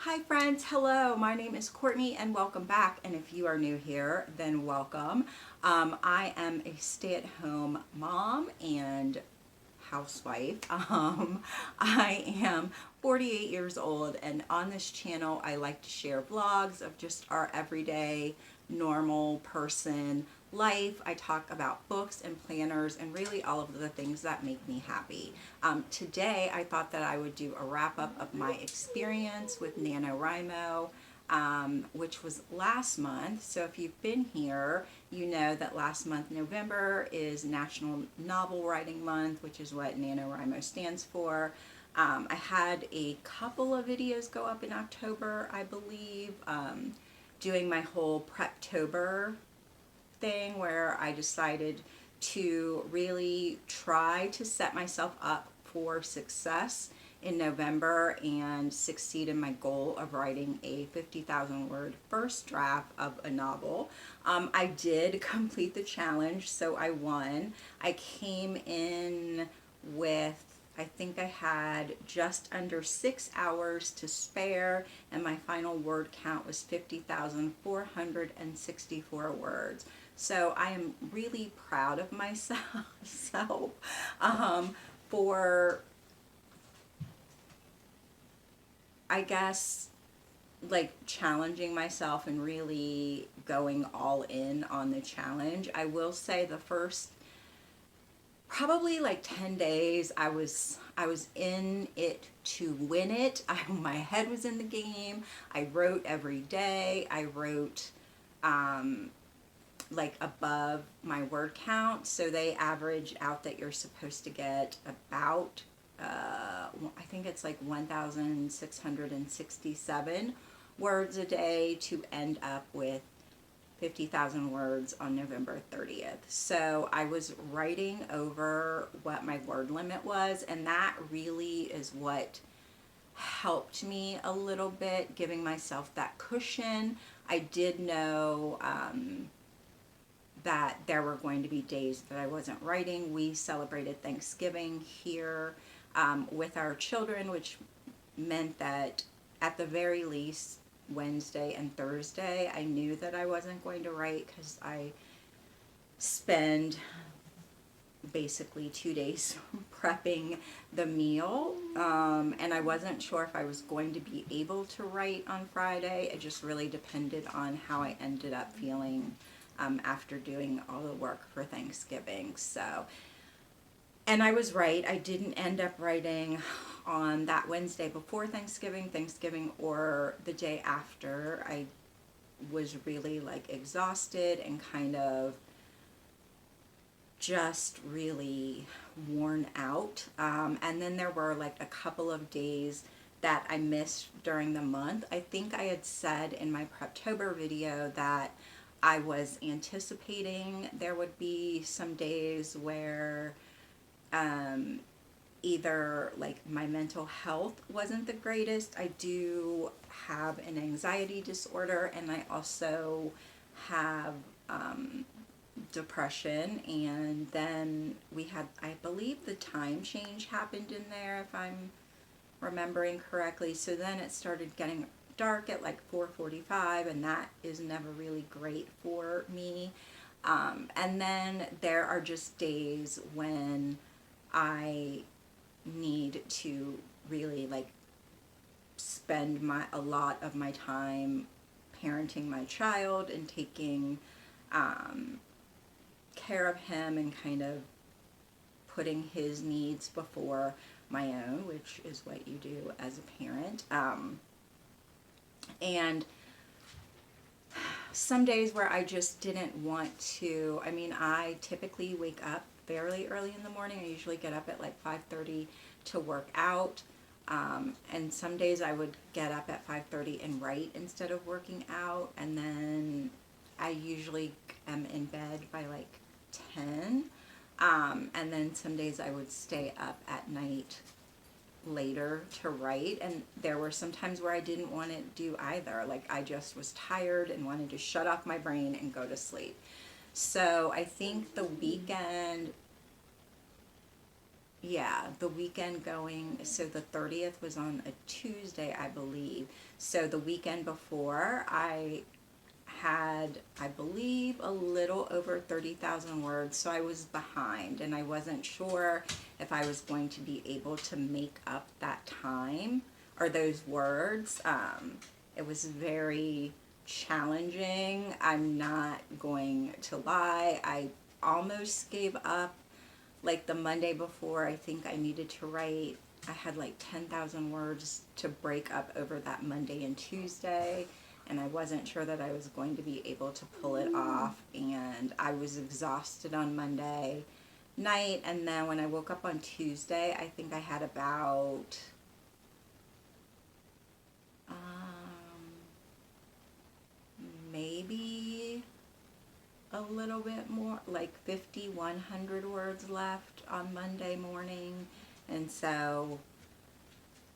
Hi friends, hello, my name is Courtney and welcome back, and if you are new here, then welcome. I am a stay-at-home mom and housewife. I am 48 years old, and on this channel I like to share vlogs of just our everyday normal person life. I talk about books and planners and really all of the things that make me happy. Today I thought that I would do a wrap-up of my experience with NaNoWriMo, which was last month. So if you've been here, you know that last month, November, is National Novel Writing Month, which is what NaNoWriMo stands for. I had a couple of videos go up in October, I believe, doing my whole Preptober thing where I decided to really try to set myself up for success in November and succeed in my goal of writing a 50,000 word first draft of a novel. I did complete the challenge, so I won. I came in with, I think I had just under 6 hours to spare, and my final word count was 50,464 words. So I am really proud of myself for, I guess, like challenging myself and really going all in on the challenge. I will say the first probably like 10 days I was in it to win it. My head was in the game. I wrote every day. I wrote like above my word count, so they average out that you're supposed to get about I think it's like 1,667 words a day to end up with 50,000 words on November 30th. So I was writing over what my word limit was, and that really is what helped me a little bit, giving myself that cushion. I did know that there were going to be days that I wasn't writing. We celebrated Thanksgiving here with our children, which meant that at the very least Wednesday and Thursday I knew that I wasn't going to write, because I spend basically 2 days prepping the meal, and I wasn't sure if I was going to be able to write on Friday. It just really depended on how I ended up feeling after doing all the work for Thanksgiving. So, and I was right. I didn't end up writing on that Wednesday before Thanksgiving, or the day after. I was really like exhausted and kind of just really worn out. And then there were like a couple of days that I missed during the month. I think I had said in my Preptober video that I was anticipating there would be some days where either like my mental health wasn't the greatest. I do have an anxiety disorder, and I also have depression, and then we had, I believe the time change happened in there, if I'm remembering correctly. So then it started getting dark at like 4:45, and that is never really great for me. And then there are just days when I need to really like spend a lot of my time parenting my child and taking care of him and kind of putting his needs before my own, which is what you do as a parent. And some days where I just didn't want to, I mean, I typically wake up fairly early in the morning. I usually get up at like 5:30 to work out. And some days I would get up at 5:30 and write instead of working out. And then I usually am in bed by like 10. And then some days I would stay up at night later to write, and there were some times where I didn't want to do either. Like I just was tired and wanted to shut off my brain and go to sleep. So I think the weekend, yeah, the weekend going, so the 30th was on a Tuesday, I believe. So the weekend before, I had, I believe, a little over 30,000 words, so I was behind, and I wasn't sure if I was going to be able to make up that time or those words. It was very challenging. I'm not going to lie. I almost gave up like the Monday before. I think I needed to write, I had like 10,000 words to break up over that Monday and Tuesday, and I wasn't sure that I was going to be able to pull it off, and I was exhausted on Monday night. And then when I woke up on Tuesday, I think I had about maybe a little bit more, like 5,100 words left on Monday morning. And so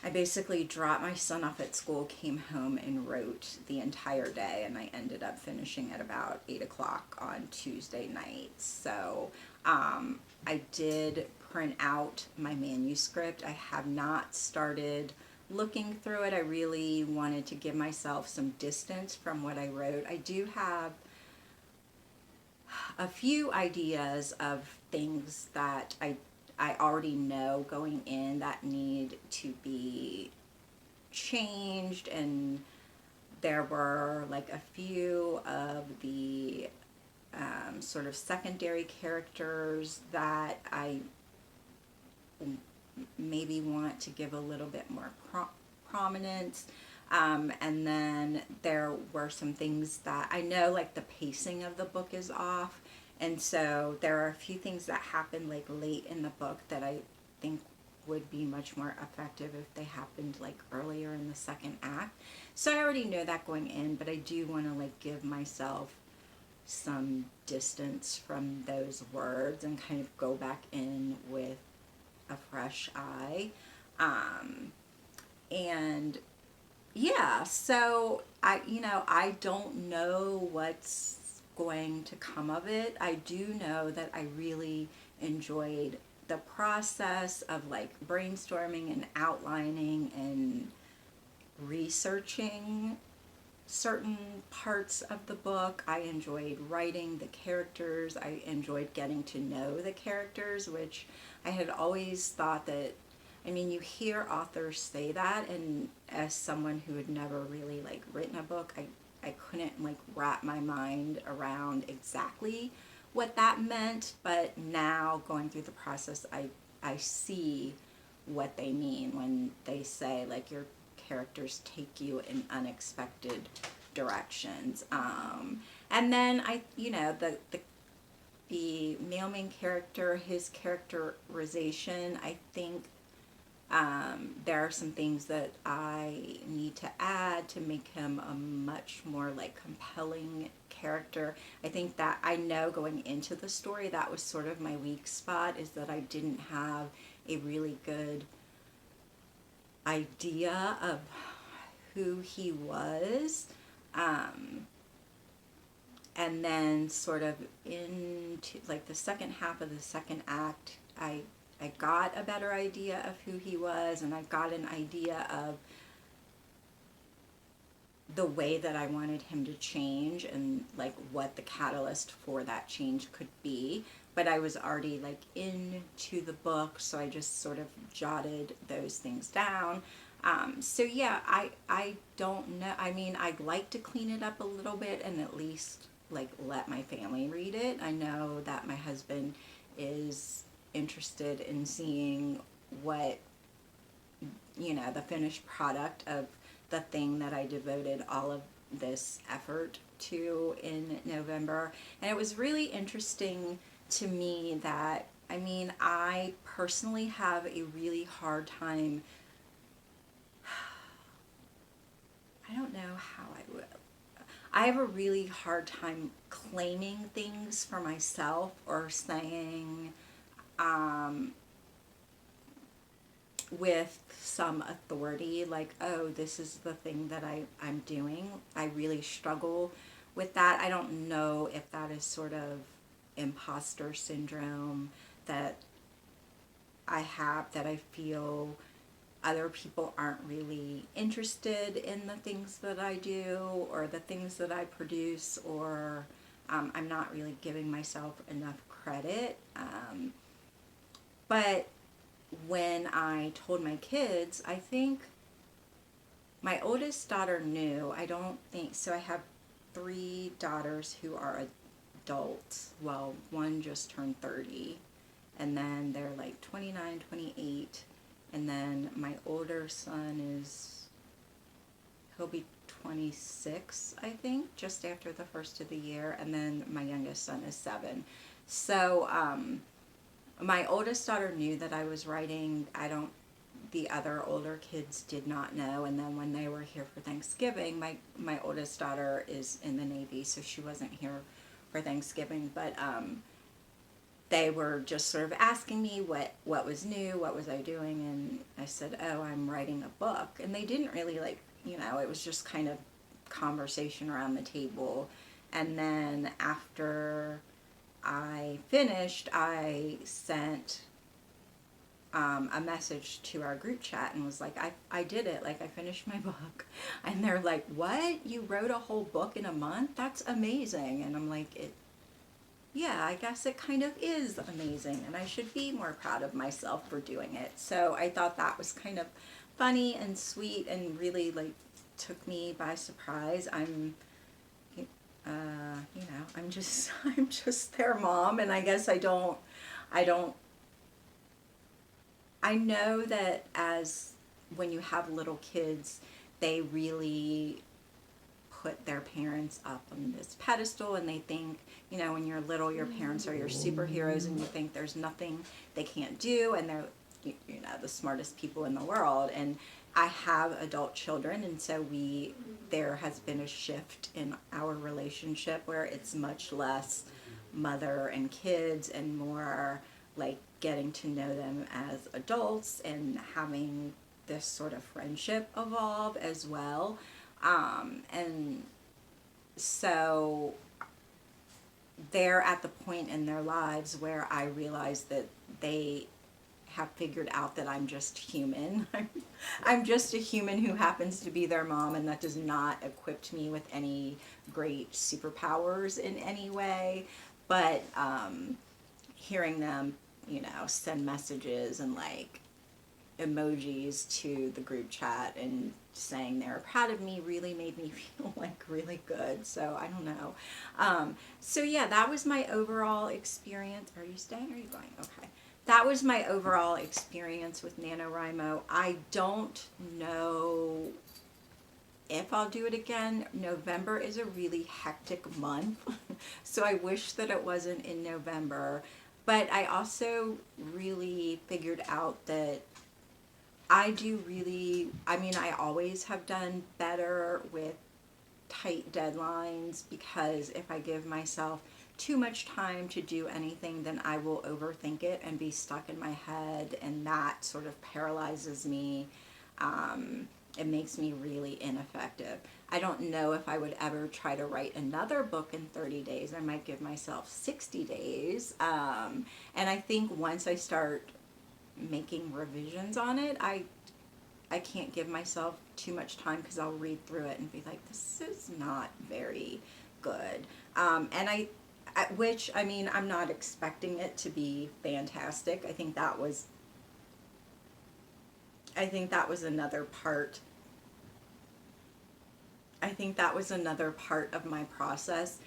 I basically dropped my son off at school, came home, and wrote the entire day, and I ended up finishing at about 8 o'clock on Tuesday night. So I did print out my manuscript. I have not started looking through it. I really wanted to give myself some distance from what I wrote. I do have a few ideas of things that I already know going in that need to be changed, and there were like a few of the sort of secondary characters that I maybe want to give a little bit more prominence. And then there were some things that I know, like the pacing of the book is off. And so there are a few things that happen like late in the book that I think would be much more effective if they happened like earlier in the second act. So I already know that going in, but I do want to like give myself some distance from those words and kind of go back in with a fresh eye. And yeah, so I don't know what's going to come of it. I do know that I really enjoyed the process of like brainstorming and outlining and researching certain parts of the book. I enjoyed writing the characters. I enjoyed getting to know the characters, which I had always thought that, I mean, you hear authors say that, and as someone who had never really like written a book, I couldn't like wrap my mind around exactly what that meant. But now going through the process, I see what they mean when they say like your characters take you in unexpected directions. And then the male main character, his characterization, I think there are some things that I need to add to make him a much more like compelling character. I think that I know going into the story that was sort of my weak spot, is that I didn't have a really good idea of who he was. And then sort of into like the second half of the second act, I got a better idea of who he was, and I got an idea of the way that I wanted him to change and like what the catalyst for that change could be. But I was already like into the book, so I just sort of jotted those things down. So yeah, I don't know. I mean, I'd like to clean it up a little bit and at least like let my family read it. I know that my husband is interested in seeing what, the finished product of the thing that I devoted all of this effort to in November. And it was really interesting to me that, I mean, I personally have a really hard time, I don't know how I would, I have a really hard time claiming things for myself or saying, with some authority, like, oh, this is the thing that I'm doing. I really struggle with that. I don't know if that is sort of imposter syndrome that I have that I feel other people aren't really interested in the things that I do or the things that I produce, or I'm not really giving myself enough credit. But when I told my kids, I think my oldest daughter knew. I don't think so. I have 3 daughters who are adults. Well, one just turned 30, and then they're like 29, 28, and then my older son he'll be 26, I think, just after the first of the year, and then my youngest son is 7. So my oldest daughter knew that I was writing. The other older kids did not know, and then when they were here for Thanksgiving, my oldest daughter is in the Navy, so she wasn't here for Thanksgiving, but they were just sort of asking me what was new, what was I doing, and I said, oh, I'm writing a book, and they didn't really it was just kind of conversation around the table. And then after I finished, I sent a message to our group chat and was like, I did it, like I finished my book. And they're like, what? You wrote a whole book in a month? That's amazing. And I'm like, yeah, I guess it kind of is amazing, and I should be more proud of myself for doing it. So I thought that was kind of funny and sweet and really took me by surprise. I'm I'm just their mom, and I guess I know that as when you have little kids, they really put their parents up on this pedestal, and they think, when you're little, your parents are your superheroes, and you think there's nothing they can't do, and they're, the smartest people in the world. And I have adult children, and so there has been a shift in our relationship where it's much less mother and kids and more like getting to know them as adults and having this sort of friendship evolve as well. And so they're at the point in their lives where I realize that they have figured out that I'm just human. I'm just a human who happens to be their mom, and that does not equip me with any great superpowers in any way. But hearing them, send messages and emojis to the group chat and saying they were proud of me really made me feel really good. So I don't know. So yeah, that was my overall experience. Are you staying or are you going? Okay. That was my overall experience with NaNoWriMo. I don't know if I'll do it again. November is a really hectic month, so I wish that it wasn't in November. But I also really figured out that I always have done better with tight deadlines, because if I give myself too much time to do anything, then I will overthink it and be stuck in my head, and that sort of paralyzes me. It makes me really ineffective. I don't know if I would ever try to write another book in 30 days. I might give myself 60 days. And I think once I start making revisions on it, I can't give myself too much time, because I'll read through it and be like, this is not very good. I'm not expecting it to be fantastic. I think that was another part. I think that was another part of my process,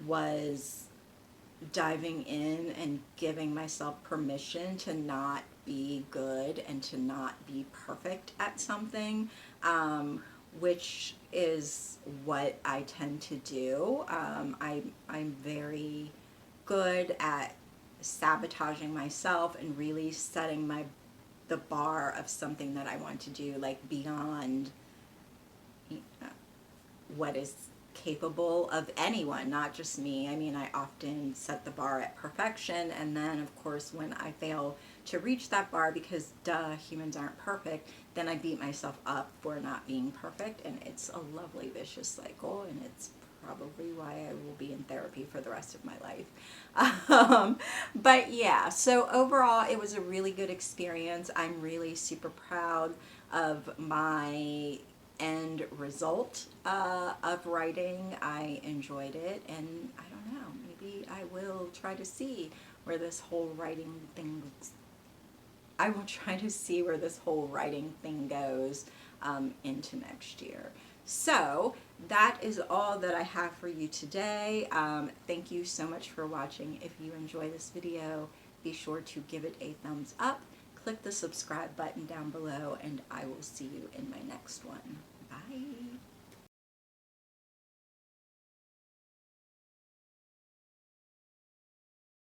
was diving in and giving myself permission to not be good and to not be perfect at something, which is what I tend to do. I'm very good at sabotaging myself and really setting the bar of something that I want to do, beyond what is capable of anyone, not just me. I often set the bar at perfection, and then of course when I fail to reach that bar, because humans aren't perfect, then I beat myself up for not being perfect, and it's a lovely vicious cycle, and it's probably why I will be in therapy for the rest of my life. But yeah, so overall, it was a really good experience. I'm really super proud of my end result of writing. I enjoyed it, and I don't know, maybe I will try to see where this whole writing thing goes into next year. So that is all that I have for you today. Thank you so much for watching. If you enjoy this video, be sure to give it a thumbs up. Click the subscribe button down below, and I will see you in my next one. Bye.